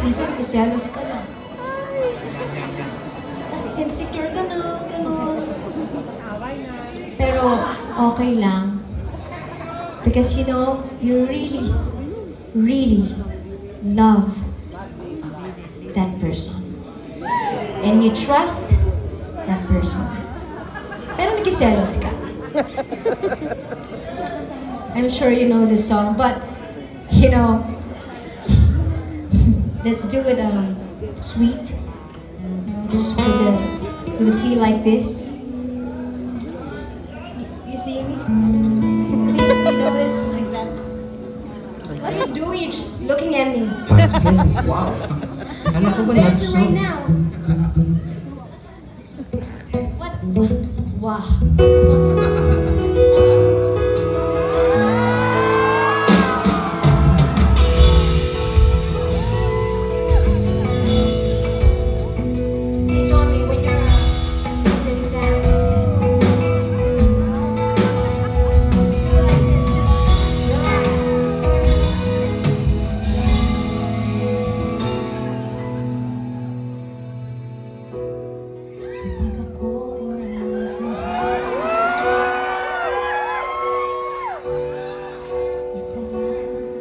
Minsan kiselos ka na. Kasi insecure ka na, gano'n. Pero okay lang. Because you know, you really, really love that person. And you trust that person. Pero nagkiselos ka. I'm sure you know this song, but you know, let's do it sweet, just with a feel like this. You see me? You know this like that. What are you doing? You're just looking at me. Wow. Kala ko ba Dance love right song? now. What? Wow. You told me when you're sitting down. So like this, just relax. Kapag ako ay nagmahal, isa lamang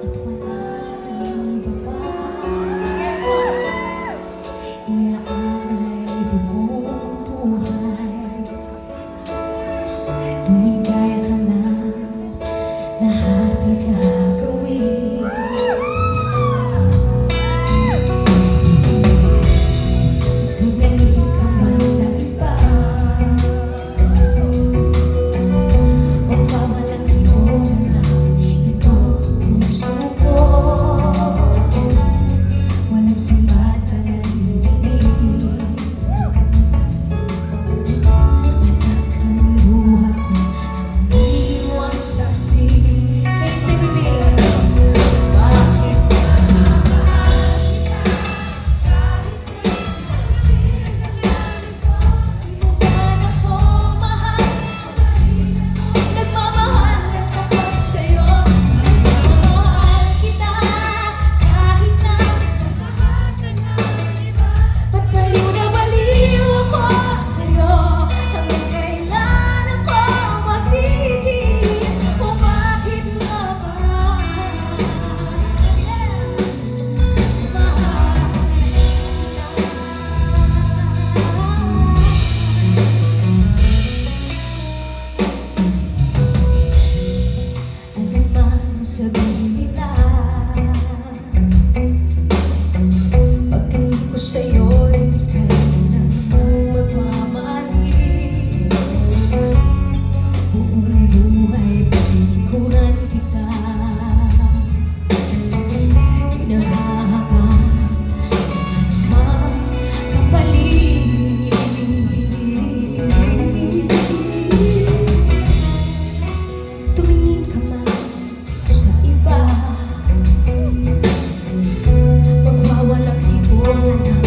at wala nang iba pa. Iaalay buong buhay. Lumigaya ka lang, lahat ay gagawin. Tumingin ka man sa iba, huwag mawalangin mo na itong puso ko. Walang sumbatan ay hinihiling. Patak ng luha ko ang iniwang saksi. Can you sing with me? Bakit ako mahal? Nagmamahal at tapat sa'yo. Nagmamahal kita kahit na ba't baliw na baliw ako sa'yo? Hanggang kailan ako matitiis? O bakit nga ba? Ano man ang sabihin nila, pagtingin ko sa'yo'y ika'y nang magmamali. Buong buhay pinikuran kita, kinahahangan anumang kapalit. Tumingin ka man sa iba, magwawalang hibuan ng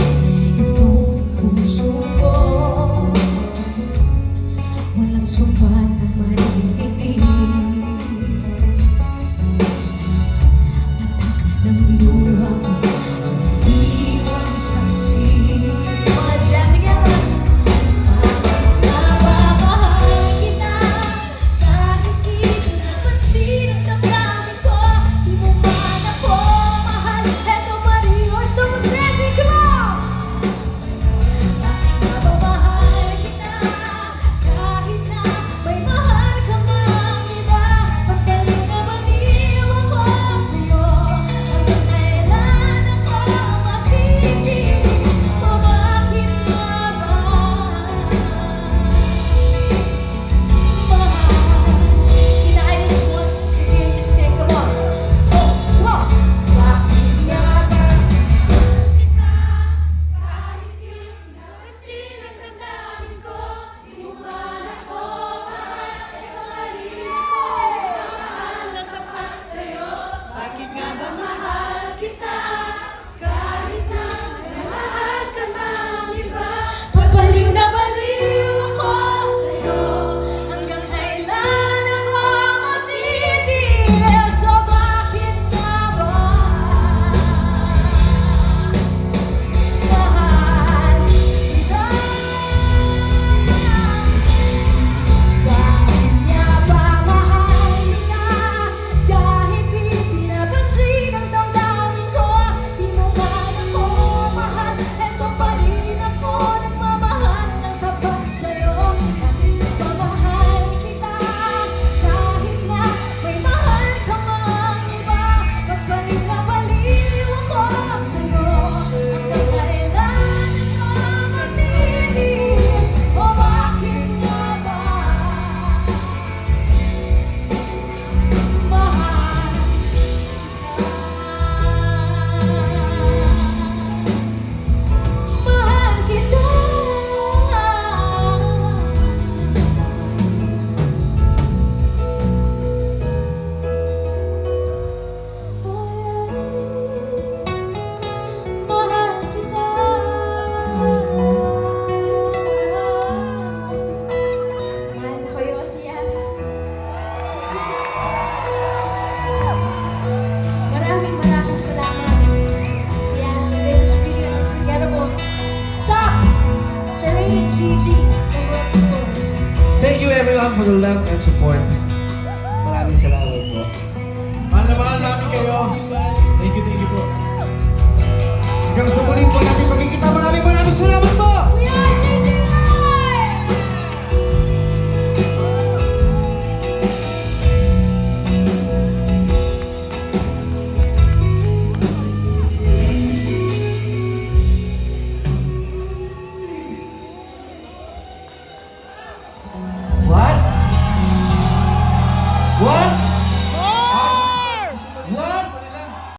your love and support.